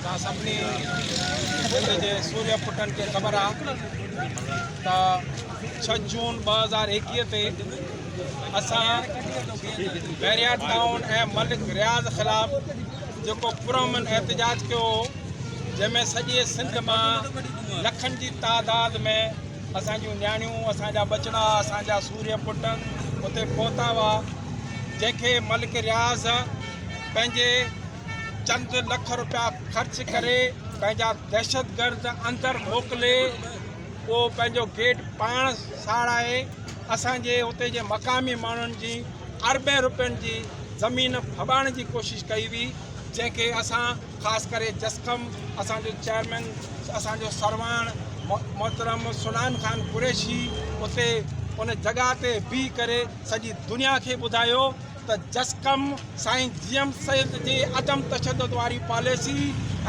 सभिनी सिंध जे सूर्य पुटनि खे ख़बर आहे त 6 जून 2021 ते असां बैरिया टाउन ऐं मलिक रियाज़ ख़िलाफ़ जेको पुरअमन एहतजाज कयो जंहिंमें सॼे सिंध मां लखनि जी तादाद में असांजूं न्याणियूं, असांजा बचड़ा, असांजा सूर्य पुट उते पहुता हुआ, जंहिंखे मलिक रियाज़ पंहिंजे चंद लख रुपया ख़र्च करे पंहिंजा दहशतगर्द अंदर मोकिले उहो पंहिंजो गेट पाण साड़ाए असांजे उते जे मक़ामी माण्हुनि जी अरबें रुपयनि जी ज़मीन फबाइण जी कोशिशि कई हुई, जंहिंखे असां ख़ासि करे जस्कम असांजो चेयरमैन असांजो सरवाण मोहतरम सुनान खान कुरैशी उते उन जॻह ते बीह करे सॼी दुनिया खे ॿुधायो त जस्कम साईं जीएम सैद जी अदम तशद्दुद वारी पॉलिसी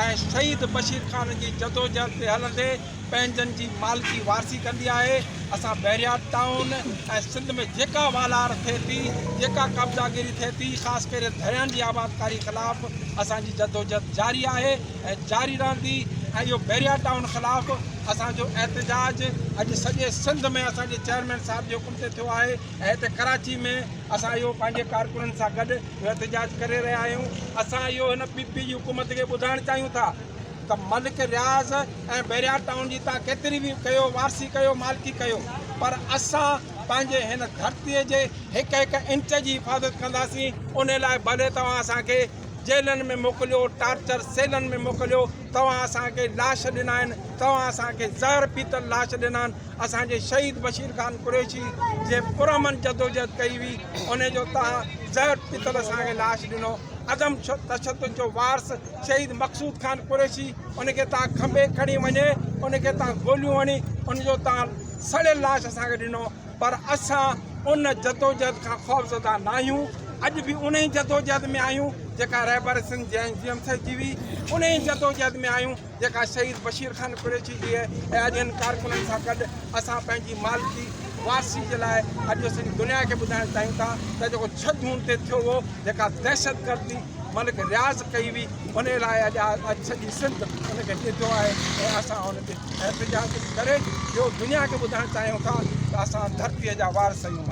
ऐं शहीद बशीर खान जी जदोजहद ते हलंदे पंहिंजनि जी मालिकी वारसी कंदी आहे। असां बैरिया टाउन ऐं सिंध में जेका वालार थिए थी, जेका कब्ज़ागिरी थिए थी, ख़ासि करे दरियानि जी आबादकारी ख़िलाफ़ु असांजी जदोजहद जारी आहे ऐं जारी रहंदी। ऐं इहो बैरिया टाउन ख़िलाफ़ु असांजो एहतजाज अॼु सॼे सिंध में असांजे चेयरमैन साहिब जे हुकुम ते थियो आहे ऐं हिते कराची में असां इहो पंहिंजे कारकुननि सां गॾु एहतजाज करे रहिया आहियूं। असां इहो हिन पीपी जी हुकूमत खे ॿुधाइणु चाहियूं था त मलिक रियाज़ ऐं बैरिया टाउन जी तव्हां केतिरी बि कयो, वारसी कयो, मालिकी कयो, पर असां पंहिंजे हिन धरतीअ जे हिकु हिकु इंच जी हिफ़ाज़त कंदासीं। उन लाइ भले तव्हां असांखे जेलनि में मोकिलियो, टार्चर सेलनि में मोकिलियो, तव्हां असांखे लाश ॾिना आहिनि, तव्हां असांखे ज़हर पीतल लाश ॾिना आहिनि। असांजे शहीद बशीर खान कुरैशी जे पुरअमन जदोजहद कई हुई, उन जो तव्हां ज़हर पीतल असांखे लाश ॾिनो। अदम तशद्दुद जो वारस शहीद मक़सूद खान कुरैशी, उनखे तव्हां खंभे खणी वञे, उनखे तव्हां गोलियूं हणी उनजो तव्हां सड़ियल लाश असांखे ॾिनो, पर असां उन जदोजहद खां ख़ौफ़ज़दा न आहियूं। अॼु बि उन ई जदोजहद में आहियूं जेका रहबर सिंह जीएम सैद जी हुई, उन ई जदोजहद में आहियूं जेका शहीद बशीर खान कुरैशी जी आहे। ऐं अॼु हिन कारकुननि सां गॾु असां पंहिंजी मालिकी वारसी जे लाइ अॼु सॼी दुनिया खे ॿुधाइणु चाहियूं था त जेको 6 जून ते थियो हो, जेका दहशतगर्दी मलिक रियाज़ कई हुई, उन लाइ अॼु सॼी सिंध उनखे ॾिठो आहे ऐं असां उन ते एहतजाज करे इहो दुनिया खे ॿुधाइणु चाहियूं था त असां धरतीअ जा वारस आहियूं।